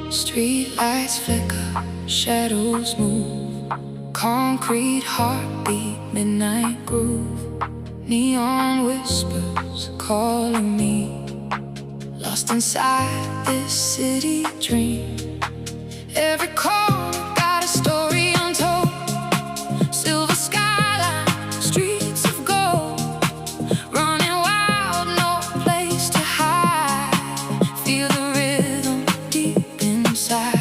Street lights flicker, shadows move, concrete heartbeat, midnight groove. Neon whispers calling me, lost inside this city dream. Every corner got a story untold, silver skyline, streets of gold, running wild, no place to hide. Feel the rhythm deep inside.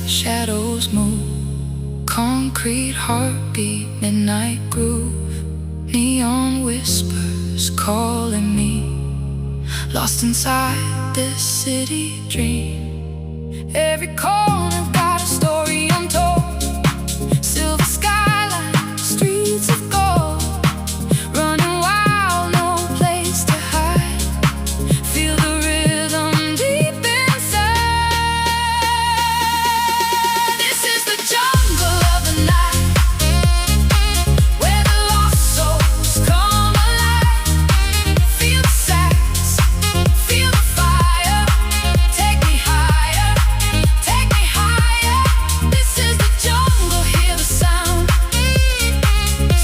Shadows move, concrete heartbeat, midnight groove. Neon whispers calling me, lost inside this city dream. Every corner got a story untold, silver skyline, streets of gold, running wild, no place to hide. Feel the rhythm deep inside. This is the jungle of the night, where the lost souls come alive. Feel the sax, feel the fire, take me higher, take me higher. This is the jungle, hear the sound.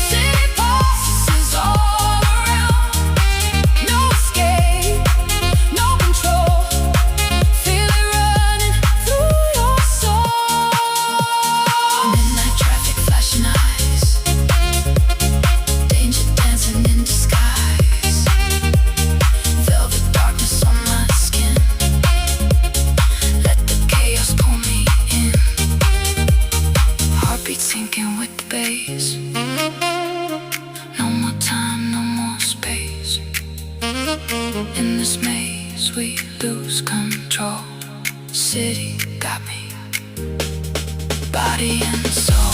City pulses all around, no escape, no control. Feel it running through your soul. Midnight traffic, flashing eyes, danger dancing in disguise. Velvet darkness on my skin, let the chaos pull me in. Heartbeat sinking with the bass. No more time, no more space. In this maze we lose control. City got me, body and soul.